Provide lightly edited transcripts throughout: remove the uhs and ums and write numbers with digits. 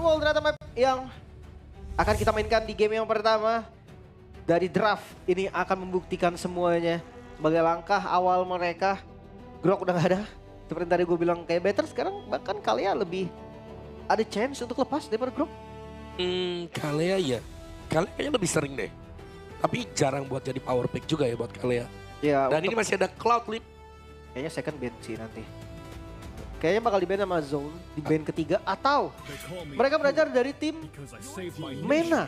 Wall ternyata map yang akan kita mainkan di game yang pertama. Dari draft ini akan membuktikan semuanya. Sebagai langkah awal mereka, Grok udah gak ada. Seperti tadi gue bilang kayak better, sekarang bahkan Kalea lebih ada chance untuk lepas daripada Grok. Kalea ya. Kalea kayaknya lebih sering deh. Tapi jarang buat jadi power pick juga ya buat Kalea. Ya, Dan ini masih ada Cloud Leap. kayaknya second ban sih nanti. Kayaknya bakal di ban sama Zone di ban ketiga atau mereka belajar dari tim Mena.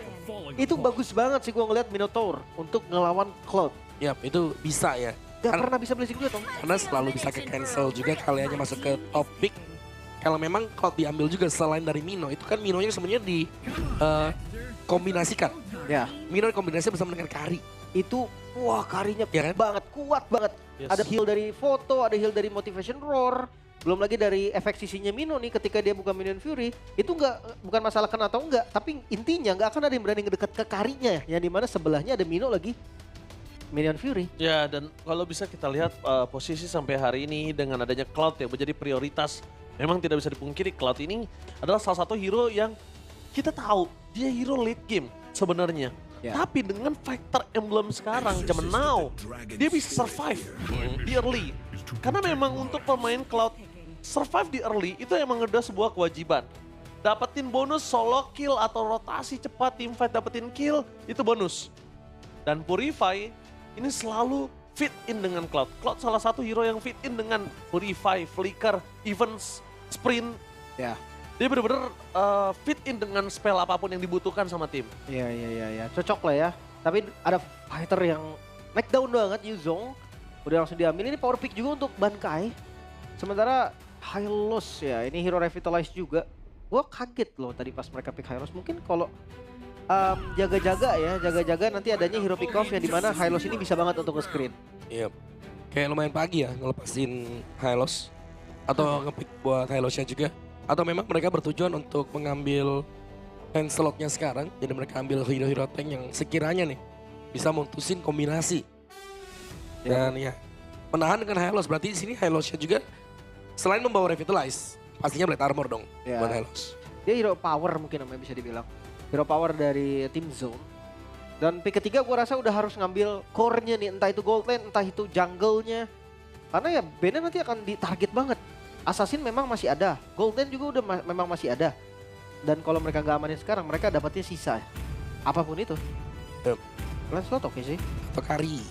Itu bagus banget sih gue ngeliat Minotaur untuk ngelawan Cloud. Yap, itu bisa ya. Gak pernah bisa blessing juga Tom. Karena selalu bisa ke cancel juga Kaleanya masuk ke top pick. Kalau memang Cloud diambil juga selain dari Mino, itu kan Minonya sebenarnya di kombinasikan. Ya, Mino kombinasi bersama dengan Kari. itu wah karinya Ya kan? banget, kuat banget. Yes. Ada heal dari foto, ada heal dari motivation roar. Belum lagi dari efek sisinya Mino nih ketika dia buka Minion Fury. Itu bukan masalah kena atau enggak, tapi intinya nggak akan ada yang berani ngedekat ke karinya. Yang dimana sebelahnya ada Mino lagi Minion Fury. Ya, dan kalau bisa kita lihat posisi sampai hari ini dengan adanya Cloud yang menjadi prioritas. Memang tidak bisa dipungkiri Cloud ini adalah salah satu hero yang kita tahu dia hero late game sebenarnya. Ya. Tapi dengan factor emblem sekarang, zaman now, dia bisa survive di early. Karena memang untuk pemain Cloud, survive di early itu emang udah sebuah kewajiban. Dapetin bonus solo kill atau rotasi cepat teamfight dapetin kill, itu bonus. Dan Purify ini selalu fit in dengan Cloud. Cloud salah satu hero yang fit in dengan Purify, Flicker, Events, Sprint. Ya. Dia bener-bener fit in dengan spell apapun yang dibutuhkan sama tim. Iya. Cocok lah ya. Tapi ada fighter yang knockdown banget, Yuzong. Udah langsung diambil. Ini power pick juga untuk Bankai. Sementara Hylos ya, ini hero revitalize juga. Gua kaget loh tadi pas mereka pick Hylos. Mungkin kalau jaga-jaga nanti adanya hero pick off yang dimana Hylos ini bisa banget untuk nge-screen. Yap. Kayak lumayan pagi ya ngelepasin Hylos. Atau ngepick buat Hylosnya juga. Atau memang mereka bertujuan untuk mengambil hand slotnya sekarang. Jadi mereka ambil hero-hero tank yang sekiranya nih bisa mutusin kombinasi. Dan ya menahan dengan Hylos. Berarti di sini Hylosnya juga selain membawa revitalize, pastinya Blade Armor dong Ya. buat Hylos. Dia hero power mungkin namanya bisa dibilang. Hero power dari tim Zone. Dan pick ketiga gua rasa udah harus ngambil core-nya nih. Entah itu gold lane, entah itu jungle-nya. Karena ya bandnya nanti akan ditarget banget. Assassin memang masih ada. Gold lane juga udah memang masih ada. Dan kalau mereka nggak amanin sekarang, mereka dapatnya sisa. Apapun itu. Yep. Lancelot oke sih. Atau Kari.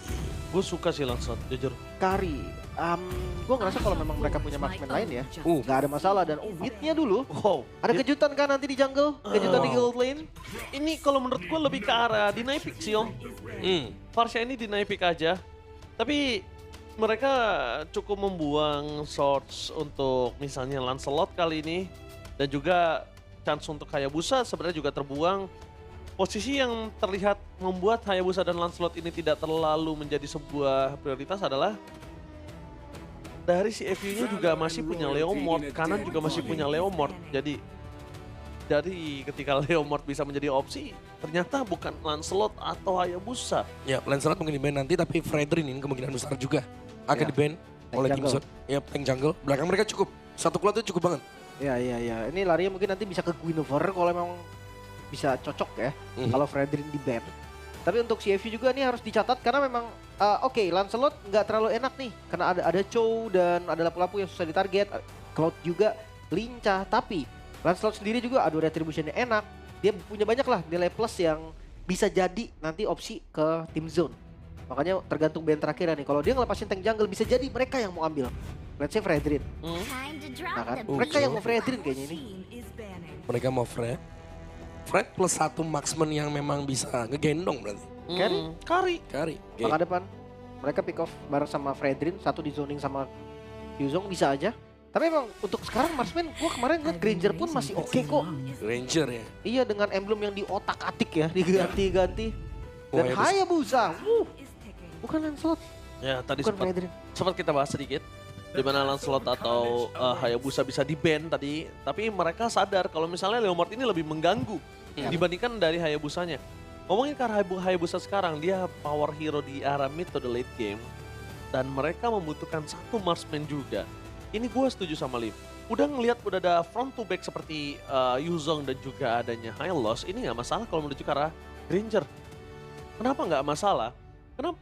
Gue suka sih Lancelot, jujur. Kari. Gue ngerasa kalau memang mereka punya marksman lain ya. Nggak ada masalah. Dan midnya dulu. Wow. Ada kejutan kan nanti di jungle? Kejutan di gold lane? Ini kalau menurut gue lebih ke arah deny pick sih Om. Varsha ini deny pick aja. Tapi mereka cukup membuang swords untuk misalnya Lancelot kali ini. Dan juga chance untuk Hayabusa sebenarnya juga terbuang. Posisi yang terlihat membuat Hayabusa dan Lancelot ini tidak terlalu menjadi sebuah prioritas adalah dari si EV-nya juga masih punya Leomord, kanan juga masih punya Leomord. Jadi ketika Leomord bisa menjadi opsi, ternyata bukan Lancelot atau Hayabusa. Ya, Lancelot mungkin di-ban nanti, tapi Fredrin ini kemungkinan besar juga akan Ya. di-ban Tank oleh jungle. Kim Zone. Ya, tank jungle. Belakang mereka cukup. Satu Cloud itu cukup banget. Ya. Ini larinya mungkin nanti bisa ke Guinevere kalau memang bisa cocok ya. Kalau Fredrin di ban. Tapi untuk CFU juga nih harus dicatat karena memang oke, Lancelot nggak terlalu enak nih. Karena ada Chow dan ada lapu-lapu yang susah ditarget. Cloud juga lincah. Tapi Lancelot sendiri juga retributionnya enak. Dia punya banyak lah nilai plus yang bisa jadi nanti opsi ke tim zone. Makanya tergantung ban terakhir nih. Kalau dia ngelepasin tank jungle bisa jadi mereka yang mau ambil. Let's say Fredrin. Nah kan, mereka yang mau Fredrin kayaknya ini. Mereka mau Fred. Fred plus satu marksman yang memang bisa ngegendong berarti. Kari. Kari. Maka depan mereka pick off bareng sama Fredrin, satu di zoning sama Yuzong bisa aja. Tapi emang untuk sekarang marksman gua kemarin ngeliat Granger pun masih oke kok. Ranger ya. Iya dengan emblem yang di otak-atik ya, diganti-ganti. Dan Hayabusa. Hayabusa. Bukan Lancelot, Ya tadi bukan Fredrin. sempat kita bahas sedikit. Di mana Lancelot atau Hayabusa bisa di-ban tadi. Tapi mereka sadar kalau misalnya Leomord ini lebih mengganggu dibandingkan dari Hayabusanya. Ngomongin ke arah Hayabusa sekarang, dia power hero di arah mid to the late game. Dan mereka membutuhkan satu marksman juga. Ini gue setuju sama Liv. udah ngelihat udah ada front to back seperti Yuzong dan juga adanya Hylos, ini nggak masalah kalau menuju ke arah Granger. Kenapa nggak masalah? Karena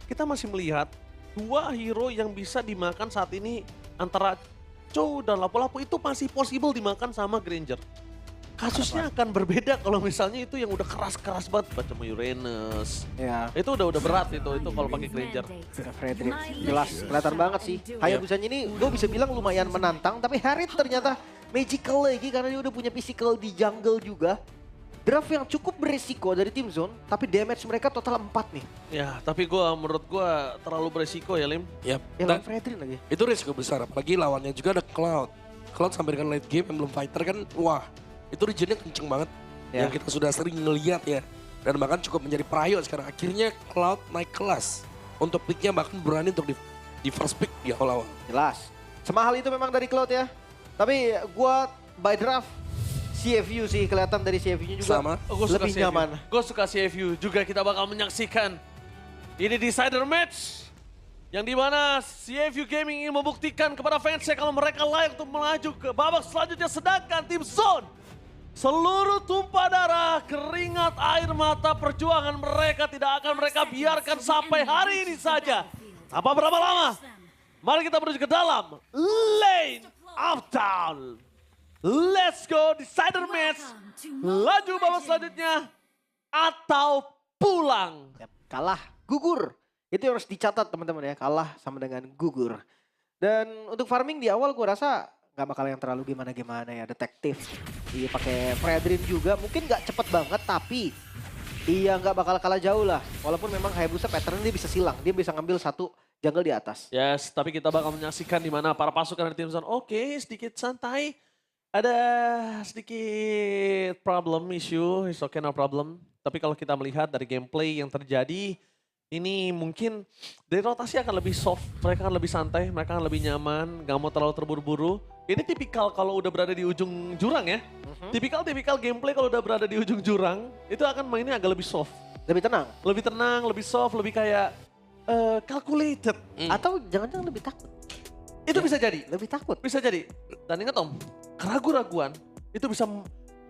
kita masih melihat dua hero yang bisa dimakan saat ini antara Chow dan Lapu-Lapu itu masih possible dimakan sama Granger. Kasusnya akan berbeda kalau misalnya itu yang udah keras-keras banget macam Uranus. Ya. Itu udah berat itu kalau pakai Granger. Frederick jelas kelihatan banget sih. Hayabusanya ini gue bisa bilang lumayan menantang, tapi Harith ternyata magical lagi karena dia udah punya physical di jungle juga. Draft yang cukup beresiko dari tim Zone, tapi damage mereka total 4 nih. Ya, tapi menurut gua terlalu beresiko ya, Lim. Yap. Ya Dan lawan Frederick lagi. itu risiko besar, apalagi lawannya juga ada Cloud. Cloud sampai dengan late game yang belum fighter kan, wah itu regionnya kenceng banget. Ya. Yang kita sudah sering ngeliat ya. Dan bahkan cukup menjadi prayo sekarang. Akhirnya Cloud naik kelas. Untuk picknya bahkan berani untuk di first pick di awal-awal. Jelas. Semahal itu memang dari Cloud ya. Tapi gua by draft CFU sih, kelihatan dari CFU-nya juga Sama. Gue suka lebih CFU. nyaman. Gue suka CFU juga, kita bakal menyaksikan ini decider match yang dimana CFU Gaming ingin membuktikan kepada fansnya kalau mereka layak untuk melaju ke babak selanjutnya, sedangkan tim Zone seluruh tumpah darah, keringat, air mata, perjuangan mereka tidak akan mereka biarkan sampai hari ini saja. Tanpa berapa lama, mari kita menuju ke dalam lane Uptown. Let's go, decider match. Laju babak selanjutnya atau pulang. Kalah, gugur. Itu yang harus dicatat teman-teman ya, kalah sama dengan gugur. Dan untuk farming di awal gue rasa nggak bakal yang terlalu gimana-gimana ya, detektif. Iya pakai Fredrin juga, mungkin nggak cepet banget tapi iya nggak bakal kalah jauh lah. Walaupun memang Hayabusa pattern dia bisa silang, dia bisa ngambil satu jungle di atas. Yes, tapi kita bakal menyaksikan di mana para pasukan dari tim Zone. Oke, sedikit santai. Ada sedikit problem issue, it's okay no problem. Tapi kalau kita melihat dari gameplay yang terjadi, ini mungkin dari rotasi akan lebih soft, mereka akan lebih santai, mereka akan lebih nyaman, gak mau terlalu terburu-buru. Ini tipikal kalau udah berada di ujung jurang ya. Tipikal gameplay kalau udah berada di ujung jurang, itu akan mainnya agak lebih soft. Lebih tenang. Lebih tenang, lebih soft, lebih kayak calculated. Atau jangan-jangan lebih takut. Itu bisa jadi. Lebih takut. Bisa jadi. Dan ingat Om, keraguan-raguan itu bisa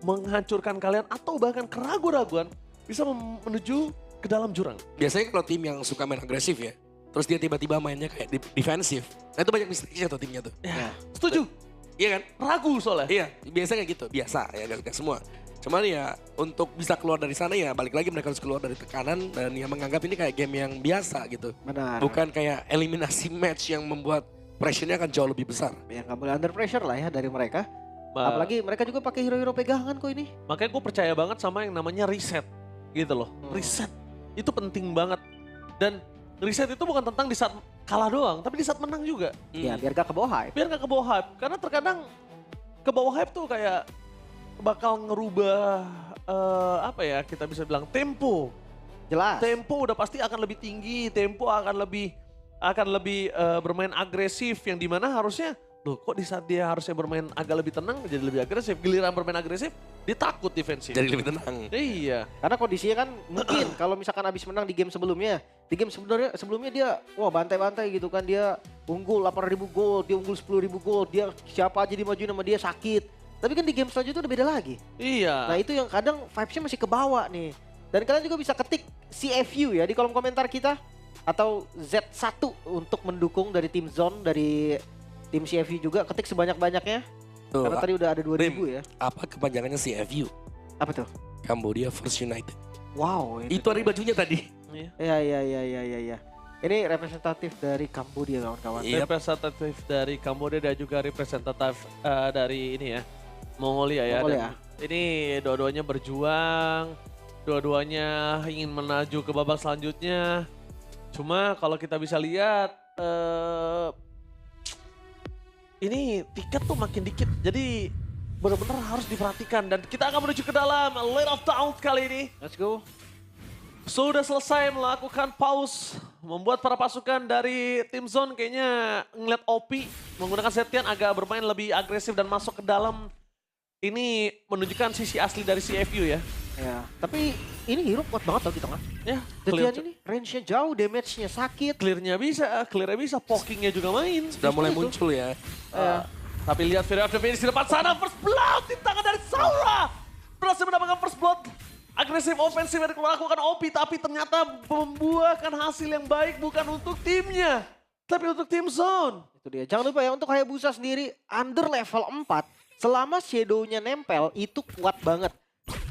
menghancurkan kalian atau bahkan keraguan-raguan bisa menuju ke dalam jurang. Biasanya kalau tim yang suka main agresif ya, terus dia tiba-tiba mainnya kayak defensif. Nah itu banyak mistake tuh timnya tuh. Ya, setuju. Iya kan? Ragu soalnya. Iya, biasanya gitu. Biasa ya, gak semua. Cuman ya untuk bisa keluar dari sana ya balik lagi mereka harus keluar dari tekanan dan ya menganggap ini kayak game yang biasa gitu. Benar. Bukan kayak eliminasi match yang membuat pressure-nya akan jauh lebih besar. Ya nggak boleh under pressure lah ya dari mereka. Apalagi mereka juga pakai hero-hero pegangan kok ini. Makanya gue percaya banget sama yang namanya reset gitu loh. Reset itu penting banget. Dan reset itu bukan tentang di saat kalah doang, tapi di saat menang juga. Ya biar gak ke bawah hype. Biar gak ke bawah hype. Karena terkadang ke bawah hype tuh kayak bakal ngerubah apa ya kita bisa bilang tempo. Jelas. Tempo udah pasti akan lebih tinggi, tempo akan lebih bermain agresif yang dimana harusnya loh kok di saat dia harusnya bermain agak lebih tenang jadi lebih agresif. Giliran bermain agresif dia takut defensif. Jadi lebih tenang. Iya. Karena kondisinya kan mungkin kalau misalkan abis menang di game sebelumnya. Di game sebelumnya dia wah bantai-bantai gitu kan. Dia unggul 8.000 gol, dia unggul 10.000 gol. Dia siapa aja dimajuin sama dia sakit. Tapi kan di game selanjutnya udah beda lagi. Iya. Nah itu yang kadang vibes-nya masih kebawa nih. Dan kalian juga bisa ketik CFU ya di kolom komentar kita. Atau Z1 untuk mendukung dari tim Zone, dari tim CFU juga. Ketik sebanyak-banyaknya. Tuh, Karena tadi udah ada 2.000 ya. apa kepanjangannya CFU? Apa tuh? Cambodia First United. Wow. Itu ada bajunya tadi. Iya. Ya. Ini representatif dari Kambodia kawan-kawan. Iya. Representatif dari Kambodia dan juga representatif dari ini ya, Mongolia ya. Mongolia. Dan ini dua-duanya berjuang, dua-duanya ingin menuju ke babak selanjutnya. Cuma kalau kita bisa lihat, ini tiket tuh makin dikit. Jadi benar-benar harus diperhatikan. Dan kita akan menuju ke dalam Lane of Town kali ini. Let's go. Sudah selesai melakukan pause, membuat para pasukan dari tim Zone kayaknya ngeliat OP menggunakan Zetian agak bermain lebih agresif dan masuk ke dalam. Ini menunjukkan sisi asli dari CFU ya. Ya, tapi ini hero kuat banget tau di tengah. Ya, Zetian ini range-nya jauh, damage-nya sakit. clearnya bisa, pokingnya juga main. Sudah mulai muncul ya. Tapi lihat Fury of the Phoenix di depan sana, first blood di tangan dari Saura. Berhasil mendapatkan first blood. Agresif ofensif yang dilakukan OP, tapi ternyata membuahkan hasil yang baik bukan untuk timnya, tapi untuk tim Zone. Itu dia. Jangan lupa ya untuk Hayabusa sendiri under level 4 selama shadow-nya nempel itu kuat banget.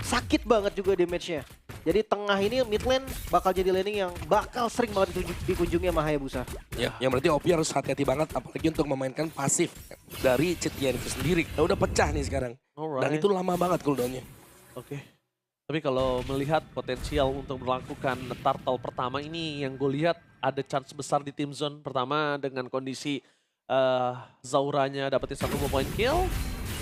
Sakit banget juga damage-nya. Jadi tengah ini mid lane bakal jadi laning yang bakal sering banget dikunjungi sama Hayabusa. Ya, yang berarti OP harus hati-hati banget apalagi untuk memainkan pasif dari Cetian itu sendiri. Nah, udah pecah nih sekarang. Dan itu lama banget cooldown-nya. Oke. Tapi kalau melihat potensial untuk melakukan turtle pertama ini yang gue lihat ada chance besar di tim Zone. Pertama dengan kondisi Zauranya dapetin 1 point kill.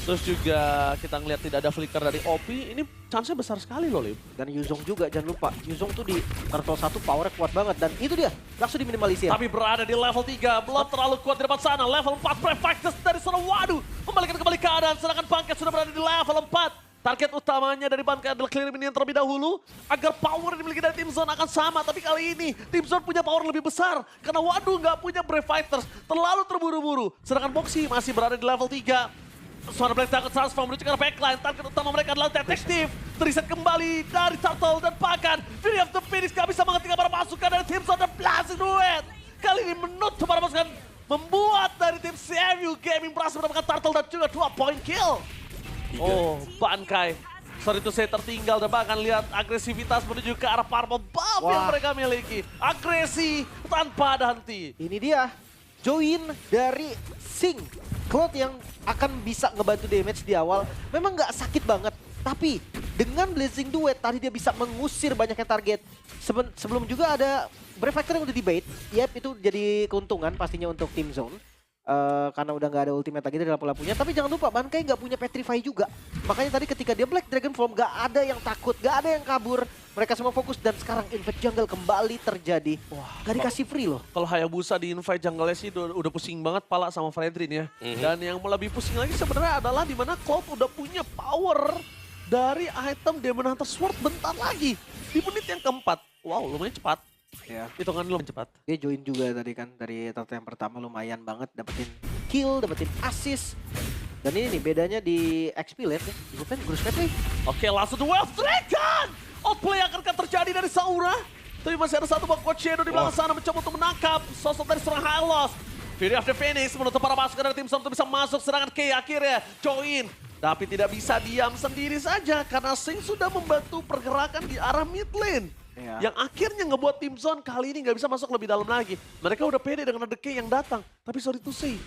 Terus juga kita ngeliat tidak ada flicker dari OP. Ini chance-nya besar sekali loh, Lim. Dan Yuzong juga jangan lupa. Yuzong tuh di turtle 1 powernya kuat banget. Dan itu dia langsung diminimalisir. Tapi berada di level 3, belum terlalu kuat di depan sana. Level 4 Prefactus dari sana, waduh. Membalikan kembali keadaan, sedangkan Bangket sudah berada di level 4. Target utamanya dari Bangket adalah clear minion terlebih dahulu. Agar power yang dimiliki dari tim Zone akan sama. Tapi kali ini tim Zone punya power lebih besar. Karena waduh nggak punya Brave Fighters. Terlalu terburu-buru. Sedangkan Boxy masih berada di level 3. Suara Black Dragon transform menuju ke arah backline. Target utama mereka adalah Detektif. Reset kembali dari Turtle dan bahkan Fury of the Phoenix gak bisa menghentikan para pasukan dari tim Zone dan Blazing Duet. Kali ini menutup para pasukan. Membuat dari tim CMU Gaming berhasil mendapatkan Turtle dan juga 2 point kill. Oh, Bankai. Sorry itu saya tertinggal dan bahkan lihat agresivitas menuju ke arah purple buff yang mereka miliki. Agresi tanpa ada henti. Ini dia join dari Sing. Cloud yang akan bisa ngebantu damage di awal. Memang nggak sakit banget. Tapi dengan Blazing Duet tadi dia bisa mengusir banyaknya target. Sebelum juga ada Brave Factor yang udah debate. Yep, itu jadi keuntungan pastinya untuk tim Zone. Karena udah nggak ada ultimate lagi dari lampu-lampunya. Tapi jangan lupa Bankai nggak punya Petrify juga. Makanya tadi ketika dia Black Dragon Form nggak ada yang takut, nggak ada yang kabur. Mereka semua fokus dan sekarang invade jungle kembali terjadi. Wah, gak dikasih free loh. Kalau Hayabusa di invite jungle sih udah pusing banget pala sama Fredrin ya. Dan yang lebih pusing lagi sebenarnya adalah dimana Cloud udah punya power dari item Demon Hunter Sword bentar lagi. Di menit yang keempat. Wow, lumayan cepat. Ya. Hitungan lumayan cepat. Dia join juga tadi kan dari turtle yang pertama lumayan banget dapetin kill, dapetin assist. Dan ini nih bedanya di XP lane ya. Bukan Bruce Petri. Oke, langsung Wealth Dragon. Outplay akan terjadi dari Saura. Tapi masih ada satu bang Coach Shadow di belakang sana mencoba untuk menangkap sosok dari seorang Hylos. Fury of the Phoenix menutup para pasukan dari tim Zone untuk bisa masuk, serangan K akhirnya join. Tapi tidak bisa diam sendiri saja karena Sing sudah membantu pergerakan di arah mid lane. Yang akhirnya ngebuat tim Zone kali ini nggak bisa masuk lebih dalam lagi. Mereka udah pede dengan ada K yang datang. Tapi sorry to say,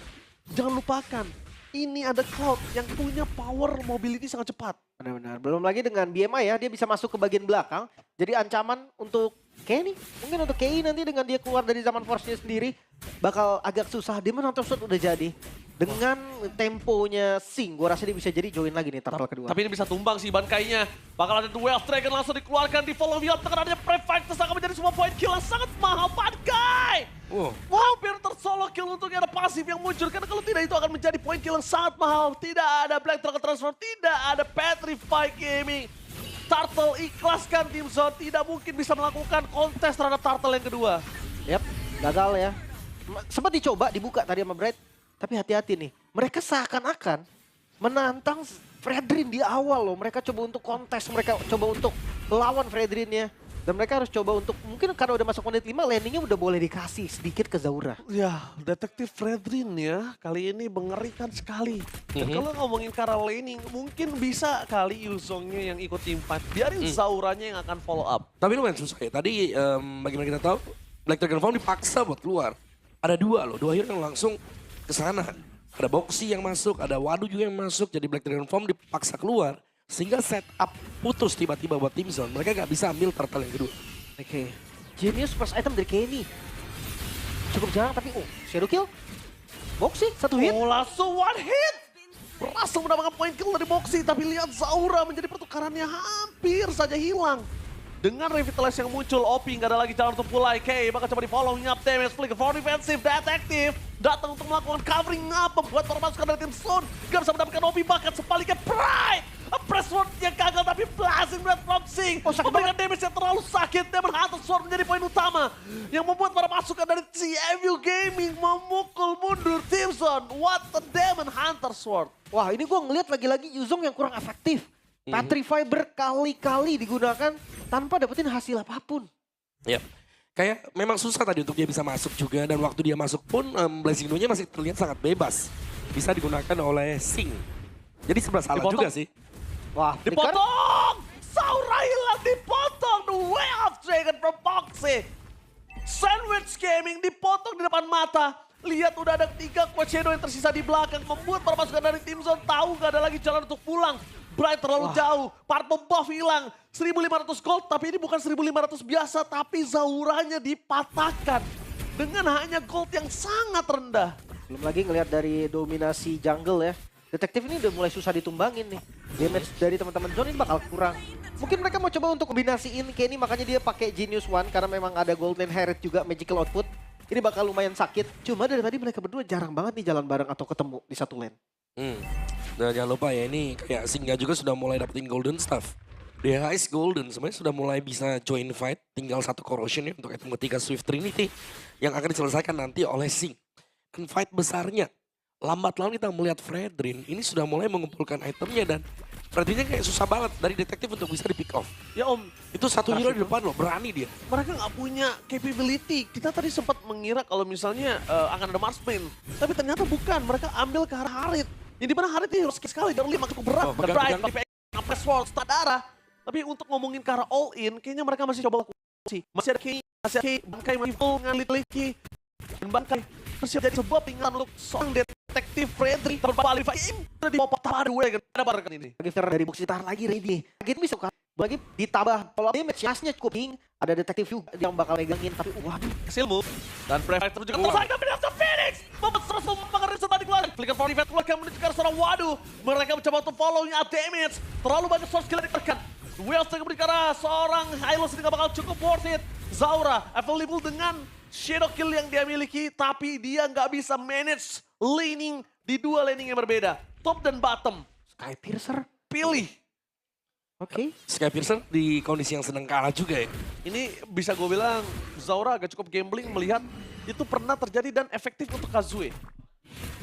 jangan lupakan. Ini ada Cloud yang punya power mobility sangat cepat. Benar-benar. Belum lagi dengan BMI ya, dia bisa masuk ke bagian belakang. Jadi ancaman untuk Kenny. Mungkin untuk KI nanti dengan dia keluar dari zaman Force-nya sendiri. Bakal agak susah. Dia menonton shot udah jadi. Dengan temponya Sing, gue rasa dia bisa jadi join lagi nih turtle kedua. Tapi ini bisa tumbang sih Bankainya. Bakal ada Wealth Dragon langsung dikeluarkan di follow up. Dengan adanya Brave Fighters akan menjadi semua point kill yang sangat mahal Bankai. Hampir tersolo kill untuknya ada pasif yang muncul. Karena kalau tidak itu akan menjadi point kill yang sangat mahal. Tidak ada Black Dragon Transform, tidak ada Petrify Gaming. Turtle ikhlaskan tim Zone, tidak mungkin bisa melakukan kontes terhadap Turtle yang kedua. Yap, gagal ya. Sempat dicoba, dibuka tadi sama Bright. Tapi hati-hati nih, mereka seakan-akan menantang Fredrin di awal loh. Mereka coba untuk kontes, mereka coba untuk lawan Fredrinnya. Dan mereka harus coba untuk, mungkin karena udah masuk menit 5, landingnya udah boleh dikasih sedikit ke Zaura. Ya, Detektif Fredrin ya, kali ini mengerikan sekali. Dan kalau ngomongin cara laning, mungkin bisa kali Yuzongnya yang ikut teamfight. Biarin Zauranya yang akan follow up. Tapi lumayan susah ya. Tadi bagaimana kita tahu, Black Dragon Form dipaksa buat keluar. Ada dua hero yang langsung ke sana. Ada Boxy yang masuk, ada Wadu juga yang masuk. Jadi Black Dragon Form dipaksa keluar. Sehingga setup putus tiba-tiba buat tim Zone. Mereka gak bisa ambil turtle yang kedua. Oke. Genius first item dari Kenny. Cukup jarang tapi shadow kill. Boxy, satu hit. Oh, langsung one hit. Berhasil mendapatkan point kill dari Boxy. Tapi lihat Zaura menjadi pertukarannya hampir saja hilang. Dengan revitalize yang muncul, OP nggak ada lagi jalan untuk mulai. K bakal coba di following up damage, flicker for defensive, detektif. Datang untuk melakukan covering up, membuat para pasukan dari tim Zone. Gak bisa mendapatkan OP, bahkan sebaliknya Pride. A press word yang gagal tapi Blasting Red from Sing. Oh, sakit Memberikan damage yang terlalu sakit. Demon Hunter Sword menjadi poin utama. Yang membuat para pasukan dari CFU Gaming memukul mundur Timson. What the Demon Hunter Sword. Wah, ini gue ngeliat lagi-lagi Yuzong yang kurang efektif. Petrify berkali-kali digunakan tanpa dapetin hasil apapun. Ya, kayak memang susah tadi untuk dia bisa masuk juga. Dan waktu dia masuk pun Blazing Duo-nya masih terlihat sangat bebas. Bisa digunakan oleh Sing. Jadi sebelah salah Dipotong. juga sih. Wah, Flicker. Dipotong! Saura hilang dipotong. The Way of Dragon from Foxy. Sandwich Gaming dipotong di depan mata. Lihat udah ada 3 Quad Shadow yang tersisa di belakang. Membuat para pasukan dari Tim Zone tahu gak ada lagi jalan untuk pulang. Bright terlalu jauh. Purple buff hilang. 1.500 gold. Tapi ini bukan 1.500 biasa. Tapi Zauranya dipatahkan. Dengan hanya gold yang sangat rendah. Belum lagi ngelihat dari dominasi jungle ya. Detektif ini udah mulai susah ditumbangin nih. Damage dari teman-teman Zone ini bakal kurang. Mungkin mereka mau coba untuk kombinasiin Kenny, makanya dia pakai Genius One karena memang ada Golden Herald juga magical output. Ini bakal lumayan sakit. Cuma dari tadi mereka berdua jarang banget nih jalan bareng atau ketemu di satu lane. Dan jangan lupa ya, ini kayak Singa juga sudah mulai dapetin Golden Staff. DHS Golden sebenarnya sudah mulai bisa join fight. Tinggal 1 corrosion ya untuk item ketiga Swift Trinity yang akan diselesaikan nanti oleh Sing. Dan fight besarnya, lambat laun kita melihat Fredrin ini sudah mulai mengumpulkan itemnya dan Fredrinnya kayak susah banget dari detektif untuk bisa di pick off. Ya Om, Itu satu hero di depan loh, berani dia. mereka nggak punya capability. Kita tadi sempat mengira kalau misalnya akan ada Marsman. Tapi ternyata bukan, mereka ambil ke arah Harit. Yang dimana Harit ini harus sekali, dan 5 cukup berat. Oh, Dan Bright, pegang. Press Sword, start darah. Tapi untuk ngomongin ke arah all in, kayaknya mereka masih coba lakukan sih. Masih ada Kay, Bankai masih full dengan Litliki. Dan Bankai masih jadi sebuah pinggan untuk seorang detektif Fredri. Terbalik Fahim, sudah dipopot pada Wagon. Ada barang ini. Lagi dari box ditahan lagi ready. Lagi bisa kan? Lagi ditambah follow damage. Chasnya cukup tinggi. Ada detektif juga yang bakal megangin. Tapi waduh. Hasil move. Dan Brave Fighter juga tersangka dan Pinasa Phoenix. Membuat terus mempengaruhi serta dikeluarkan. Flicker for event keluarkan menuju ke arah seorang waduh. Mereka mencoba untuk following up damage. Terlalu banyak source skill yang dikeluarkan. Wales menuju ke arah seorang Hylos ini gak bakal cukup worth it. Zaura available dengan shadow kill yang dia miliki. Tapi dia nggak bisa manage laning di 2 laning yang berbeda. Top dan bottom. Sky Piercer. Pilih. Oke. Skypiercer di kondisi yang sedang kalah juga ya. Ini bisa gue bilang Zaura agak cukup gambling melihat itu pernah terjadi dan efektif untuk Kazue.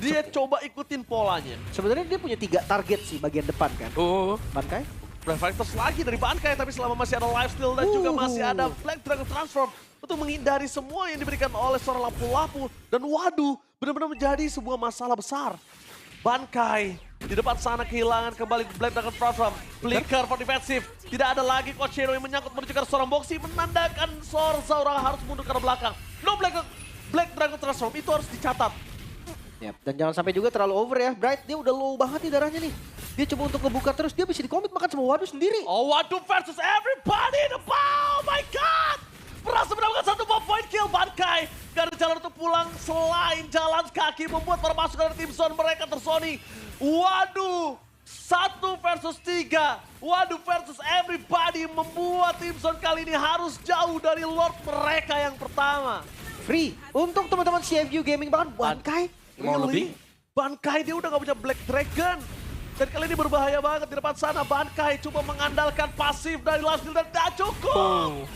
Dia coba ikutin polanya. Sebenarnya dia punya 3 target sih bagian depan kan. Oh, Bankai. Brave Fighters lagi dari Bankai tapi selama masih ada lifesteal dan juga masih ada Black Dragon Transform untuk menghindari semua yang diberikan oleh seorang lapu-lapu. Dan waduh, benar-benar menjadi sebuah masalah besar. Bankai di depan sana kehilangan kembali Black Dragon Transform. Flicker for defensive. Tidak ada lagi Coach Shadow yang menyangkut menuju ke seorang boxy. Menandakan seorang Zaura harus mundur ke arah belakang. No Black Dragon Transform, itu harus dicatat. Yap. Dan jangan sampai juga terlalu over ya. Bright dia udah low banget nih darahnya nih. Dia coba untuk ngebuka terus. Dia bisa dikomit makan sama waduh sendiri. Oh waduh versus everybody in the ball. Oh my god. Berhasil mendapatkan 1 point kill Bankai. Gak ada jalan untuk pulang selain jalan kaki. Membuat para pasukan dari tim Zone mereka tersoni. Waduh. 1 versus 3. Waduh versus everybody. Membuat tim Zone kali ini harus jauh dari Lord mereka yang pertama. Free. Untuk teman-teman CFU Gaming bahkan Bankai. Mau lebih? Bankai dia udah gak punya Black Dragon. Dan kali ini berbahaya banget di depan sana. Bankai coba mengandalkan pasif dari last kill dan gak cukup.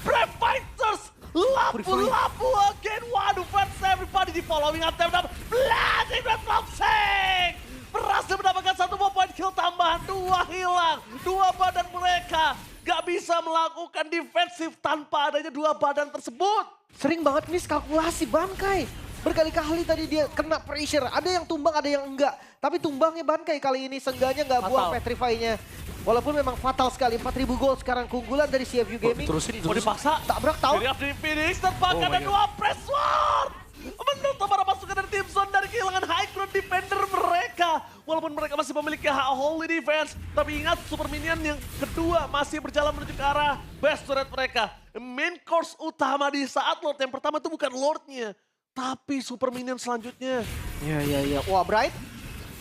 Brave Fighters lapu-lapu again. Waduh fans everybody di following up. Blasting Red Boxing. Berhasil mendapatkan 1 point kill tambahan. 2 hilang. 2 badan mereka gak bisa melakukan defensif tanpa adanya 2 badan tersebut. Sering banget miskalkulasi Bankai. Berkali-kali tadi dia kena pressure. Ada yang tumbang, ada yang enggak. Tapi tumbangnya Bankai kali ini seenggaknya nggak buang Petrify-nya. Walaupun memang fatal sekali. 4.000 gol sekarang keunggulan dari CFU Gaming. terusin Mau dipaksa. Tabrak tahu. Dari Afri Phoenix terpakai ada 2 press sword. Menutup para pasukan dari tim Zone dari kehilangan high ground defender mereka. Walaupun mereka masih memiliki holy defense. Tapi ingat super minion yang kedua masih berjalan menuju ke arah best turret mereka. Main course utama di saat Lord yang pertama itu bukan Lordnya. Tapi super minion selanjutnya. Iya. Wah Bright.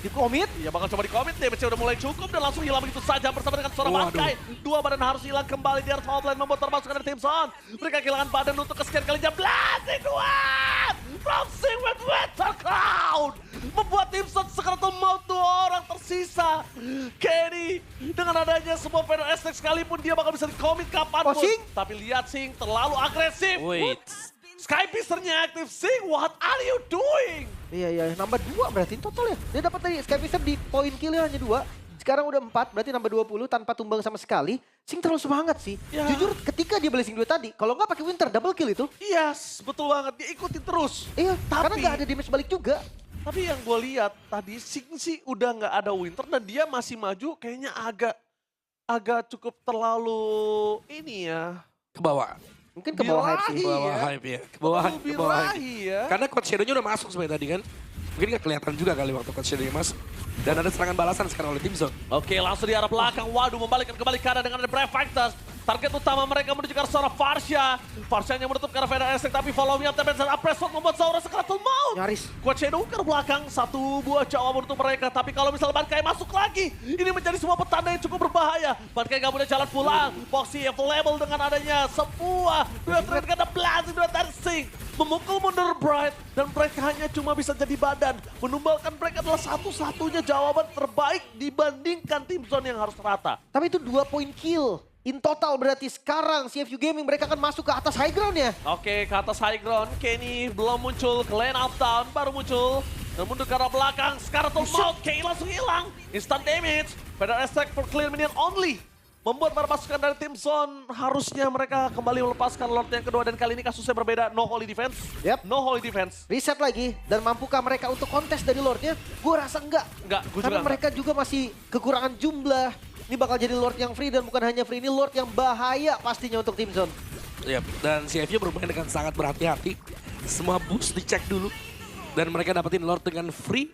Dikomit. Ya bakal coba dikomit, damage-nya udah mulai cukup dan langsung hilang begitu saja bersama dengan seorang Bankai. 2 badan harus hilang kembali di atas power plane membuat termasuk dari tim Zone. Mereka kehilangan badan untuk kesekian kalinya. Blasting Duet! From Sing with Winter Cloud! membuat tim Secretal Mode 2 orang tersisa. Kenny dengan adanya semua Feder Estek sekalipun dia bakal bisa di-commit kapanpun. Sing? Tapi lihat Sing terlalu agresif. Wait. Skypisternya aktif. Sing, what are you doing? Iya, nambah 2 berarti total ya. Dia dapat tadi Skypister di poin killnya hanya 2. Sekarang udah 4, berarti nambah 20 tanpa tumbang sama sekali. Sing terlalu semangat sih. Ya. Jujur ketika dia blessing 2 tadi, kalau nggak pakai Winter double kill itu. Yes, betul banget. Dia ikutin terus. Iya, karena Tapi- nggak ada damage balik juga. Tapi yang gue lihat tadi Sing sih udah nggak ada Winter dan dia masih maju kayaknya agak cukup terlalu ini ya. Ke bawah. Mungkin ke bawah hype sih. Birahi. Ke bawah Iya. hype ya. Ke bawah Terlalu ke bawah hype. birahi ya. Karena Coach Shadow-nya udah masuk sebenarnya tadi kan. Mungkin gak kelihatan juga kali waktu Coach Shadow-nya masuk. Dan ada serangan balasan sekarang oleh tim Zone. Oke, langsung di arah belakang. Waduh, membalikkan kembali ke arah dengan ada Brave Fighters. Target utama mereka menuju ke arah seorang Farsha. Farshanya menutup ke arah Feder Estek, tapi follow me up dan Appressor membuat Saura Secretal Mode. Nyaris. Quad Shadow ke arah belakang, satu buah jawaban untuk mereka. Tapi kalau misalnya Bankai masuk lagi, ini menjadi sebuah petanda yang cukup berbahaya. Bankai gak boleh jalan pulang. Boxy available dengan adanya sebuah dua trade kata Blast, dua Dancing. Memukul mundur Bright, dan mereka hanya cuma bisa jadi badan. Menumbalkan mereka adalah satu-satunya jawaban terbaik dibandingkan tim Zone yang harus rata. Tapi itu 2 poin kill. In total berarti sekarang CFU Gaming mereka akan masuk ke atas high ground ya. Oke, ke atas high ground. Kenny belum muncul. Ke lane uptown baru muncul. Dan mundur ke arah belakang. Sekarang Mouth. Kenny langsung hilang. Instant damage. Feder Estek for clear minion only. Membuat para pasukan dari tim Zone harusnya mereka kembali melepaskan Lord yang kedua. Dan kali ini kasusnya berbeda. No holy defense. Yap. No holy defense. Reset lagi. Dan mampukah mereka untuk kontes dari Lordnya? Gue rasa enggak. Enggak, gue Karena juga mereka juga masih kekurangan jumlah. Ini bakal jadi Lord yang free dan bukan hanya free. Ini Lord yang bahaya pastinya untuk tim Zone. Yap. Dan CFU bermain dengan sangat berhati-hati. Semua boost dicek dulu. Dan mereka dapetin Lord dengan free.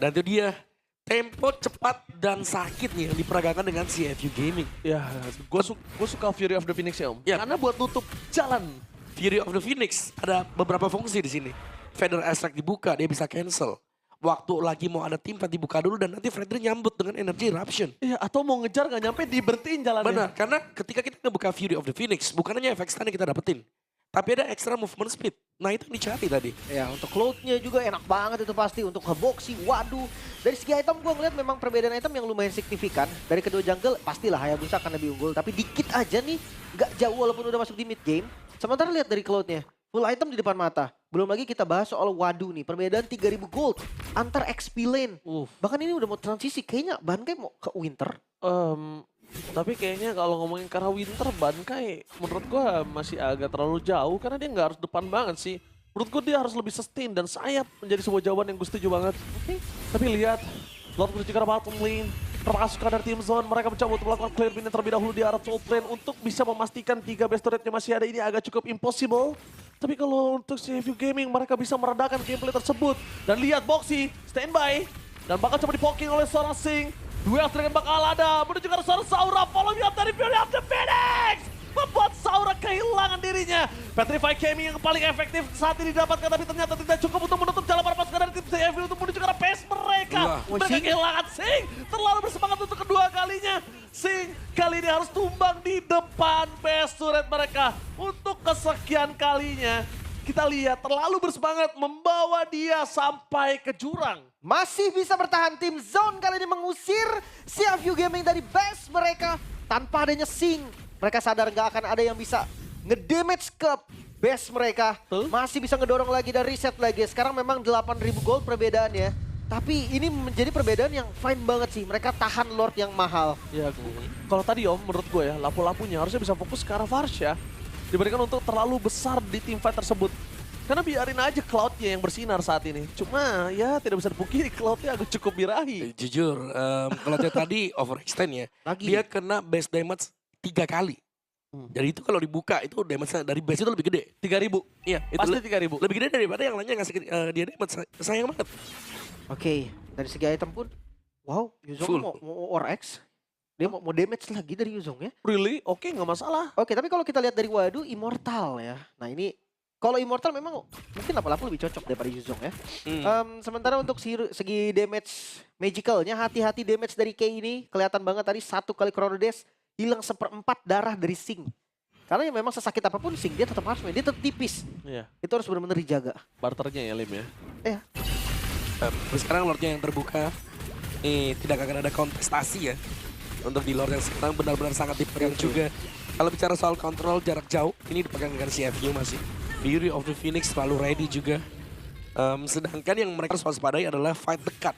Dan itu dia. Tempo cepat dan sakit nih yang diperagakan dengan CFU Gaming. Ya, gue suka Fury of the Phoenix ya, Om. Yap. Karena buat nutup jalan. Fury of the Phoenix ada beberapa fungsi di sini. Feder Estek dibuka, dia bisa cancel. Waktu lagi mau ada tim fight dibuka dulu dan nanti Fredrin nyambut dengan energy eruption. Iya, atau mau ngejar gak nyampe dibertiin jalannya. Benar, karena ketika kita ngebuka Fury of the Phoenix, bukan hanya efek stun yang kita dapetin. Tapi ada extra movement speed. Nah itu yang dicari tadi. Ya untuk load-nya juga enak banget itu pasti. Untuk ngeboxy, waduh. Dari segi item gue ngeliat memang perbedaan item yang lumayan signifikan. Dari kedua jungle pastilah Hayabusa akan lebih unggul. Tapi dikit aja nih, gak jauh walaupun udah masuk di mid game. Sementara lihat dari cloud-nya, full item di depan mata. Belum lagi kita bahas soal Wadu nih, perbedaan 3000 gold antar XP lane. Bahkan ini udah mau transisi, kayaknya Bankai mau ke Winter. Tapi kayaknya kalau ngomongin ke arah Winter, Bankai menurut gua masih agak terlalu jauh karena dia nggak harus depan banget sih. Menurut gua dia harus lebih sustain dan sayap menjadi sebuah jawaban yang gue setuju banget. Tapi lihat, Lord menuju ke arah bottom lane. Terpasukan dari tim Zone, mereka mencoba untuk melakukan clear minion terlebih dahulu di arah top lane untuk bisa memastikan 3 best turretnya masih ada. Ini agak cukup impossible. Tapi kalau untuk CFU Gaming, mereka bisa meredakan gameplay tersebut. Dan lihat Boxy, standby. Dan bakal coba dipoking oleh seorang Sing. Duel Dragon bakal ada, menuju ke arah seorang Saura. Follow me up dari Fury of the Phoenix. Membuat Saura kehilangan dirinya. Petrify Kemi yang paling efektif saat ini didapatkan, tapi ternyata tidak cukup untuk menutup jalan para pasukan dari tim CFU untuk menuju ke arah pace mereka. Mereka kehilangan Sing. Terlalu bersemangat untuk kedua kalinya. Sing kali ini harus tumbang di depan base turret mereka. Untuk kesekian kalinya. Kita lihat terlalu bersemangat membawa dia sampai ke jurang. Masih bisa bertahan tim Zone kali ini mengusir CFU Gaming dari base mereka tanpa adanya Sing. Mereka sadar nggak akan ada yang bisa ngedamage ke base mereka. Masih bisa ngedorong lagi dan reset lagi. Sekarang memang 8.000 gold perbedaannya. Tapi ini menjadi perbedaan yang fine banget sih. Mereka tahan Lord yang mahal. Ya, kalau tadi Om, menurut gue ya, lampu-lampunya harusnya bisa fokus ke arah Farsha. Diberikan untuk terlalu besar di tim fight tersebut. Karena biarin aja Cloud-nya yang bersinar saat ini. Cuma ya tidak bisa dipungkiri Cloud-nya agak cukup birahi. Jujur, Cloud-nya tadi overextend ya. Dia kena base damage 3 kali. Jadi itu kalau dibuka itu damage dari base itu lebih gede. 3.000. Iya, itu Pasti 3.000. lebih gede daripada yang lainnya ngasih dia damage. Sayang banget. Oke, dari segi item pun, wow, Yuzong mau ORX. Dia mau damage lagi dari Yuzong ya. Really? Oke, nggak masalah. Oke, tapi kalau kita lihat dari Wadu, Immortal ya. Nah ini, kalau Immortal memang mungkin lapu-lapu lebih cocok daripada Yuzong ya. Sementara untuk segi damage magicalnya, hati-hati damage dari Kay ini. Kelihatan banget tadi 1 kali Chrono Dash, hilang 1/4 darah dari Sing. Karena ya memang sesakit apapun Sing, dia tetap harus main, dia tetap tipis. Iya. Itu harus benar-benar dijaga. Barternya ya Lim ya. Iya. Terus sekarang Lordnya yang terbuka. Nih tidak akan ada kontestasi ya. Untuk di Lord yang sekarang benar-benar sangat dipegang juga. Kalau bicara soal kontrol jarak jauh, ini dipegang dengan CFU masih. Fury of the Phoenix selalu ready juga. Sedangkan yang mereka harus waspadai adalah fight dekat.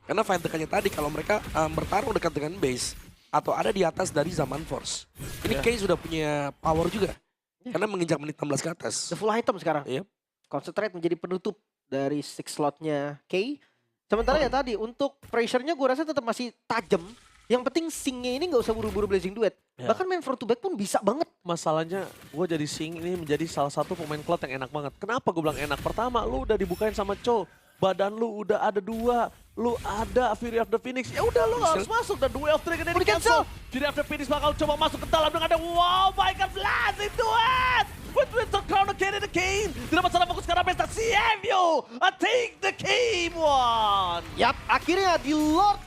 Karena fight dekatnya tadi kalau mereka bertarung dekat dengan base atau ada di atas dari Zaman Force. Ini Kay sudah punya power juga. Karena menginjak menit 16 ke atas. The full item sekarang. Yep. Concentrate menjadi penutup dari 6 slotnya Kay. Sementara ya tadi untuk pressure-nya gue rasa tetap masih tajam. Yang penting Sing-nya ini nggak usah buru-buru Blazing Duet. Ya. Bahkan main front to back pun bisa banget. Masalahnya gue jadi Sing ini menjadi salah satu pemain Cloud yang enak banget. Kenapa gue bilang enak? Pertama, lu udah dibukain sama Cho. Badan lu udah ada 2. Lu ada Fury of the Phoenix. Ya udah lu harus masuk. Dan Duel of Dragon ini cancel. Fury of the Phoenix bakal coba masuk ke dalam dengan ada wow my god blast into it. With Winston Crown again and again. Tidak masalah fokus karena pesta CFU. Take the game one. Yap, akhirnya di Lord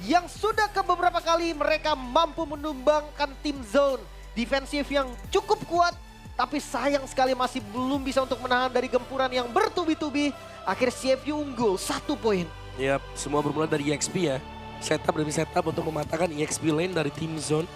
yang sudah ke beberapa kali mereka mampu menumbangkan tim zone defensif yang cukup kuat. Tapi sayang sekali masih belum bisa untuk menahan dari gempuran yang bertubi-tubi. Akhir CFU unggul 1 poin. Yap, semua bermula dari EXP ya. Setup demi setup untuk mematahkan EXP lane dari tim zone.